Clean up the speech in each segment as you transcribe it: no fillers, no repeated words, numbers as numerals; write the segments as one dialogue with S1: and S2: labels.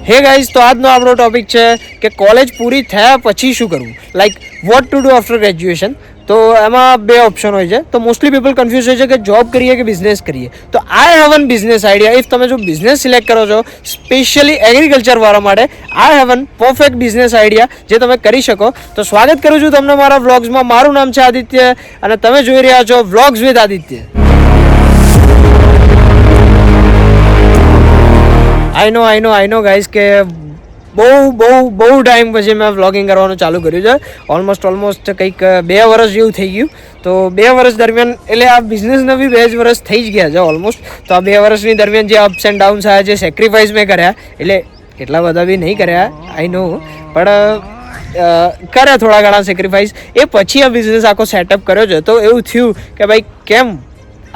S1: Hey guys, તો આજનો આપણો ટોપિક છે કે કોલેજ પૂરી થયા પછી શું કરવું, like what to do after graduation. તો એમાં બે ઓપ્શન હોય છે. તો મોસ્ટલી પીપલ કન્ફ્યુઝ હોય છે કે જોબ કરીએ કે બિઝનેસ કરીએ. તો I have an business idea. If તમે જો બિઝનેસ સિલેક્ટ કરો છો સ્પેશિયલી એગ્રીકલ્ચર વાળા માટે, I have an perfect business idea જે તમે કરી શકો. તો સ્વાગત કરું છું તમને મારા વ્લોગ્સમાં. મારું નામ છે આદિત્ય અને તમે જોઈ રહ્યા છો vlogs with Aditya. I know guys કે બહુ ટાઈમ પછી મેં વ્લોગિંગ કરવાનું ચાલુ કર્યું છે. ઓલમોસ્ટ કંઈક 2 વર્ષ જેવું થઈ ગયું. તો 2 વર્ષ દરમિયાન, એટલે આ બિઝનેસને બી 2 વર્ષ થઈ જ ગયા છે ઓલમોસ્ટ. તો આ 2 વર્ષની દરમિયાન જે અપ્સ એન્ડ ડાઉન્સ આવ્યા, જે સેક્રિફાઈસ મેં કર્યા, એટલે એટલા બધા બી નહીં કર્યા, આઈ નો, પણ કર્યા થોડા ઘણા સેક્રિફાઈસ. એ પછી આ બિઝનેસ આખો સેટઅપ કર્યો છે. તો એવું થયું કે ભાઈ કેમ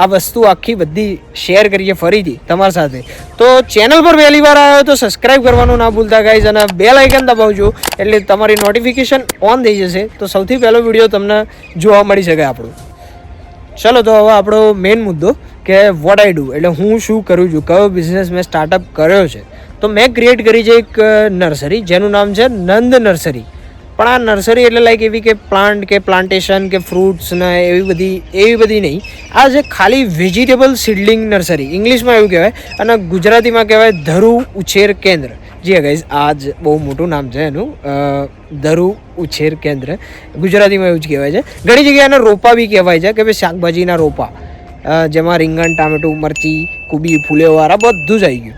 S1: આ વસ્તુ આખી બધી શેર કરીએ ફરીથી તમારી સાથે. તો ચેનલ પર પહેલી વાર આવ્યો તો સબસ્ક્રાઈબ કરવાનું ના ભૂલતા ગાઈઝ, અને બેલ આઇકન દબાવજો એટલે તમારી નોટિફિકેશન ઓન થઈ જશે. તો સૌથી પહેલો વિડીયો તમને જોવા મળી શકે આપણું. ચલો, તો હવે આપણો મેઇન મુદ્દો કે વોટ આઈ ડુ, એટલે હું શું કરું છું, કયો બિઝનેસ મેં સ્ટાર્ટઅપ કર્યો છે. તો મેં ક્રિએટ કરી છે એક નર્સરી જેનું નામ છે નંદ નર્સરી. પણ આ નર્સરી એટલે લાઈક એવી કે પ્લાન્ટ કે પ્લાન્ટેશન કે ફ્રૂટ્સ ને એવી બધી નહીં. આ છે ખાલી વેજીટેબલ સીડલિંગ નર્સરી, ઇંગ્લિશમાં એવું કહેવાય, અને ગુજરાતીમાં કહેવાય ધરુ ઉછેર કેન્દ્ર. જી ગાઈઝ, આ જ બહુ મોટું નામ છે એનું, ધરુ ઉછેર કેન્દ્ર. ગુજરાતીમાં એવું જ કહેવાય છે. ઘણી જગ્યાએ એને રોપા બી કહેવાય છે કે ભાઈ શાકભાજીના રોપા, જેમાં રીંગણ, ટામેટું, મરચી, કુબી, ફૂલેવાળા બધું જ આવી ગયું.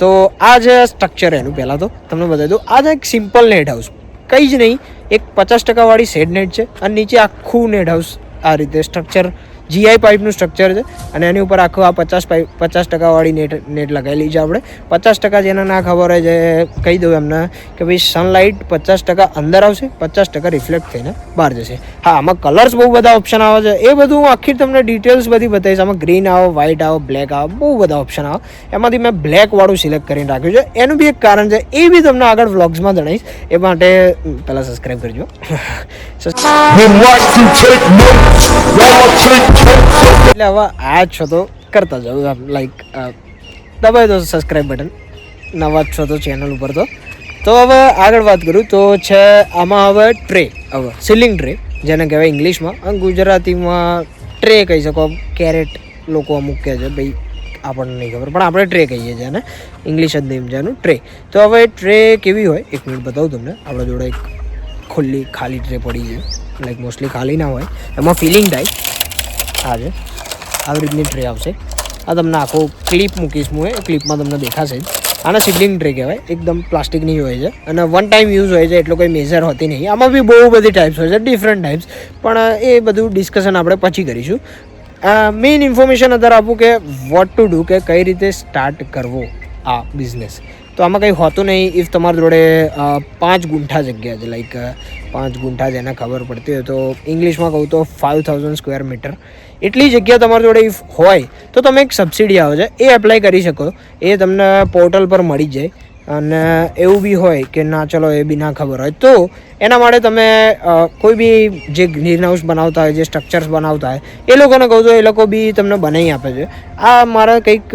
S1: તો આ જે સ્ટ્રક્ચર એનું પહેલાં તો તમને બતાવી દઉં. આ છે એક સિમ્પલ નેટ હાઉસ, કંઈ જ નહીં, એક 50% વાળી શેડ નેટ છે, અને નીચે આખું નેટ હાઉસ આ રીતે સ્ટ્રક્ચર, જીઆઈ પાઇપનું સ્ટ્રક્ચર છે, અને એની ઉપર આખું આ 50% વાળી નેટ લગાવેલી છે આપણે. 50% જેને ના ખબર હોય છે કહી દઉં એમને કે ભાઈ સનલાઇટ 50% અંદર આવશે, 50% રિફ્લેક્ટ થઈને બહાર જશે. હા, આમાં કલર્સ બહુ બધા ઓપ્શન આવે છે, એ બધું હું આખી તમને ડિટેલ્સ બધી બતાવીશ. આમાં ગ્રીન આવે, વ્હાઇટ આવે, બ્લેક આવે, બહુ બધા ઓપ્શન આવે. એમાંથી મેં બ્લેકવાળું સિલેક્ટ કરીને રાખ્યું છે. એનું બી એક કારણ છે, એ બી તમને આગળ વ્લોગ્સમાં જણાવીશ. એ માટે પહેલાં સબસ્ક્રાઈબ કરજો. એટલે હવે આ છો તો કરતા જાઓ, લાઈક દબાવી દો સબસ્ક્રાઈબ બટન, નવા જ છો તો ચેનલ ઉપર. તો હવે આગળ વાત કરું તો છે આમાં હવે ટ્રે, હવે સીલિંગ ટ્રે જેને કહેવાય ઇંગ્લિશમાં, અને ગુજરાતીમાં ટ્રે કહી શકો. કેરેટ લોકો અમુક કહે છે, ભાઈ આપણને નહીં ખબર, પણ આપણે ટ્રે કહીએ છીએ અને ઇંગ્લિશ જ નેમ છે એનું, ટ્રે. તો હવે ટ્રે કેવી હોય, એક મિનિટ બતાવું તમને. આપણા જોડે એક ખાલી ટ્રે પડી છે, લાઈક મોસ્ટલી ખાલી ના હોય, એમાં ફિલિંગ થાય. આ છે, આવી રીતની ટ્રે આવશે. આ તમને આખો ક્લિપ મૂકીશ હું, એ ક્લિપમાં તમને દેખાશે જ. આને સીડલિંગ ટ્રે કહેવાય. એકદમ પ્લાસ્ટિકની હોય છે અને વન ટાઈમ યુઝ હોય છે, એટલો કોઈ મેજર હોતી નહીં. આમાં બી બહુ બધી ટાઈપ્સ હોય છે, ડિફરન્ટ ટાઈપ્સ, પણ એ બધું ડિસ્કશન આપણે પછી કરીશું. મેઇન ઇન્ફોર્મેશન અત્યારે આપું કે વોટ ટુ ડુ, કે કઈ રીતે સ્ટાર્ટ કરવો આ બિઝનેસ. તો આમાં કંઈ હોતું નહીં. ઇફ તમારી જોડે 5 ગુંઠા જગ્યા છે, લાઈક 5 ગુંઠા જેને ખબર પડતી હોય તો ઇંગ્લિશમાં કહું તો 5000 સ્ક્વેર મીટર, એટલી જગ્યા તમારી જોડે ઇફ હોય તો તમે એક સબસિડી આવે છે એ એપ્લાય કરી શકો. એ તમને પોર્ટલ પર મળી જાય. અને એવું બી હોય કે ના ચલો એ બી ના ખબર હોય તો એના માટે તમે કોઈ બી જે ગ્રીન હાઉસ બનાવતા હોય, જે સ્ટ્રક્ચર્સ બનાવતા હોય, એ લોકોને કહું તો એ લોકો બી તમને બનાવી આપે છે. આ મારા કંઈક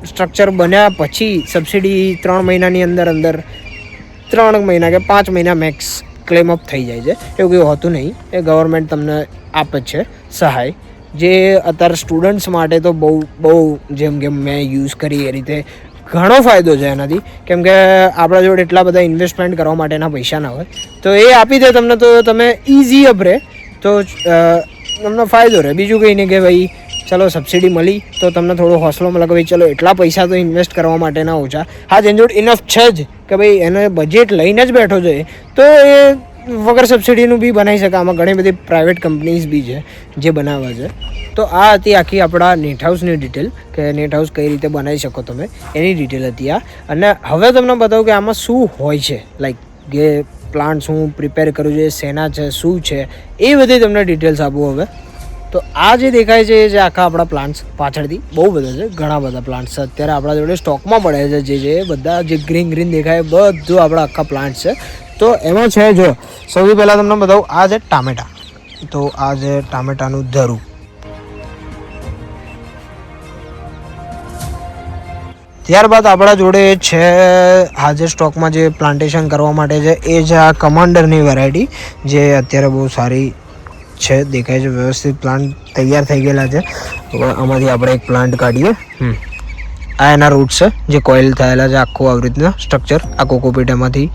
S1: સ્ટ્રક્ચર બન્યા પછી સબસિડી 3 મહિનાની અંદર 3 મહિના કે 5 મહિના મેક્સ ક્લેમ અપ થઈ જાય છે. એવું કંઈ હોતું નહીં, એ ગવર્મેન્ટ તમને આપે છે સહાય, જે અત્યારે સ્ટુડન્ટ્સ માટે તો બહુ જેમ કે મેં યુઝ કરી એ રીતે ઘણો ફાયદો છે એનાથી. કેમ કે આપણા જોડે એટલા બધા ઇન્વેસ્ટમેન્ટ કરવા માટેના પૈસા ના હોય, તો એ આપી દે તમને, તો તમે ઇઝી અપ રહે, તો તમને ફાયદો રહે. બીજું કંઈ નહીં કે ભાઈ ચલો સબસિડી મળી તો તમને થોડો હોસલો મળે કે ભાઈ ચલો એટલા પૈસા તો ઇન્વેસ્ટ કરવા માટેના ઓછા. હા, જેની જોડે ઇનફ છે જ કે ભાઈ એને બજેટ લઈને જ બેઠો છે, તો એ વગર સબસિડીનું બી બનાવી શકે. આમાં ઘણી બધી પ્રાઇવેટ કંપનીઝ બી છે જે બનાવે છે. તો આ હતી આખી આપણા નેટ હાઉસની ડિટેલ, કે નેટ હાઉસ કઈ રીતે બનાવી શકો તમે, એની ડિટેલ હતી આ. અને હવે તમને બતાવું કે આમાં શું હોય છે, લાઈક કે પ્લાન્ટ્સ હું પ્રિપેર કરું છું, શેના છે, શું છે, એ બધી તમને ડિટેલ્સ આપું હવે. તો આ જે દેખાય છે એ છે આખા આપણા પ્લાન્ટ્સ. પાછળથી બહુ બધા છે, ઘણા બધા પ્લાન્ટ્સ અત્યારે આપણા જોડે સ્ટોકમાં પડે છે. જે બધા જે ગ્રીન દેખાય બધું આપણા આખા પ્લાન્ટ્સ છે. તો એમાં છે, જો સૌથી પહેલાં તમને બતાવું, આ છે ટામેટા. તો આ છે ટામેટાનું ધરું. ત્યારબાદ આપણા જોડે છે હાજર સ્ટોકમાં જે પ્લાન્ટેશન કરવા માટે છે એ છે આ કમાન્ડરની વેરાયટી, જે અત્યારે બહુ સારી છે, દેખાય છે વ્યવસ્થિત. પ્લાન્ટ તૈયાર થઈ ગયેલા છે. હવે આમાંથી આપણે એક પ્લાન્ટ કાઢીએ. આ એના રૂટ છે જે કોઇલ થયેલા છે, આખું આવી રીતના સ્ટ્રક્ચર. આ કોકોપીટ એમાંથી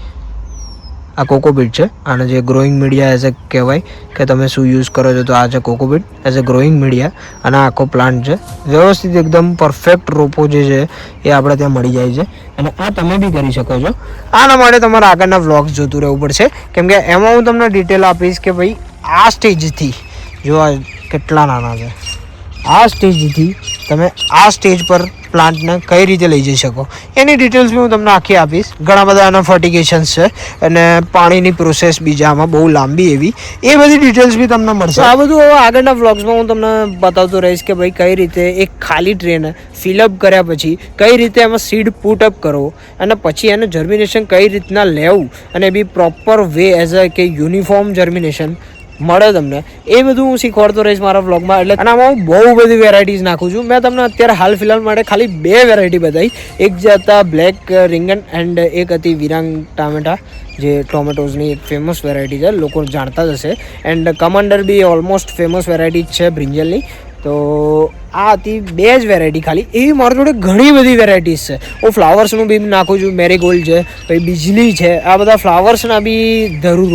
S1: આ કોકોપીટ છે. આને જે ગ્રોઈંગ મીડિયા એઝ એ કહેવાય કે તમે શું યુઝ કરો છો, તો આ છે cocopeat as a growing media. અને આખો પ્લાન્ટ છે વ્યવસ્થિત એકદમ પરફેક્ટ રોપો જે છે એ આપણે ત્યાં મળી જાય છે. અને આ તમે બી કરી શકો છો. આના માટે તમારે આગળના વ્લોગ્સ જોતું રહેવું પડશે, કેમ કે એમાં હું તમને ડિટેલ આપીશ કે ભાઈ આ સ્ટેજથી જો આ કેટલા નાના છે, આ સ્ટેજથી તમે આ સ્ટેજ પર પ્લાન્ટને કઈ રીતે લઈ જઈ શકો એની ડિટેલ્સ બી હું તમને આખી આપીશ. ઘણા બધા આના ફર્ટિગેશન્સ છે અને પાણીની પ્રોસેસ બીજા આમાં બહુ લાંબી એવી, એ બધી ડિટેલ્સ બી તમને મળશે. આ બધું હવે આગળના વ્લોગ્સમાં હું તમને બતાવતો રહીશ કે ભાઈ કઈ રીતે એક ખાલી ટ્રેને ફિલઅપ કર્યા પછી કઈ રીતે એમાં સીડ પુટ અપ કરવો અને પછી એને જર્મિનેશન કઈ રીતના લેવું અને બી પ્રોપર વે એઝ અ કે યુનિફોર્મ જર્મિનેશન મળે તમને, એ બધું હું શીખવાડતો રહીશ મારા વ્લોગમાં. એટલે અને આમાં હું બહુ બધી વેરાયટીઝ નાખું છું. મેં તમને અત્યારે હાલ ફિલહાલ માટે ખાલી 2 વેરાયટી બતાવી. એક જે હતા બ્લેક રીંગણ એન્ડ એક હતી વિરાંગ ટામેટા, જે ટોમેટોઝની એક ફેમસ વેરાયટી છે, લોકો જાણતા જ હશે. And commander B almost famous variety જ છે બ્રિંજલની. તો આ હતી 2 જ વેરાયટી ખાલી. એવી મારા જોડે ઘણી બધી વેરાયટીઝ છે. હું ફ્લાવર્સનું બી નાખું છું, મેરીગોલ્ડ છે, પછી બીજલી છે, આ બધા ફ્લાવર્સના બી ધરું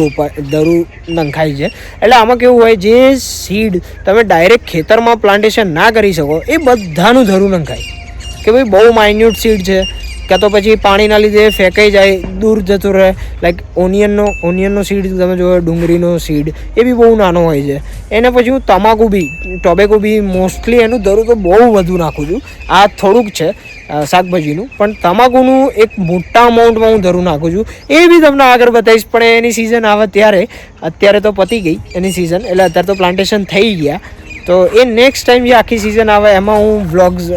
S1: નંખાય છે. એટલે આમાં કેવું હોય, જે સીડ તમે ડાયરેક્ટ ખેતરમાં પ્લાન્ટેશન ના કરી શકો એ બધાનું ધરું નંખાય કે ભાઈ બહુ માઇન્યુટ સીડ છે, કાં તો પછી પાણીના લીધે ફેંકાઈ જાય, દૂર જતું રહે. લાઈક ઓનિયનનો સીડ તમે જોયો, ડુંગળીનો સીડ એ બી બહુ નાનો હોય છે. એને પછી હું ટોબેકો બી મોસ્ટલી એનું ધરું તો બહુ વધુ નાખું છું. આ થોડુંક છે શાકભાજીનું, પણ તમાકુનું એક મોટા અમાઉન્ટમાં હું ધરું નાખું છું. એ બી તમને આગળ બતાવીશ, પણ એની સિઝન આવે ત્યારે. અત્યારે તો પતી ગઈ એની સિઝન, એટલે અત્યારે તો પ્લાન્ટેશન થઈ ગયા. તો એ નેક્સ્ટ ટાઈમ જે આખી સિઝન આવે એમાં હું વ્લોગ્સ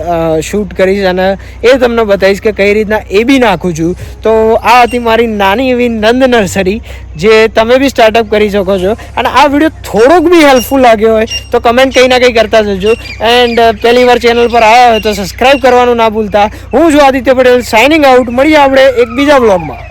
S1: શૂટ કરીશ અને એ તમને બતાવીશ કે કઈ રીતના એ બી નાખું છું. તો આ હતી મારી નાની એવી નંદ નર્સરી, જે તમે બી સ્ટાર્ટઅપ કરી શકો છો. અને આ વિડીયો થોડોક બી હેલ્પફુલ લાગ્યો હોય તો કમેન્ટ કંઈ ના કંઈ કરતા જજો. એન્ડ પહેલી વાર ચેનલ પર આવ્યા હોય તો સબસ્ક્રાઈબ કરવાનું ના ભૂલતા. હું છું આદિત્ય પટેલ, સાઇનિંગ આઉટ. મળીએ આપણે એક બીજા વ્લોગમાં.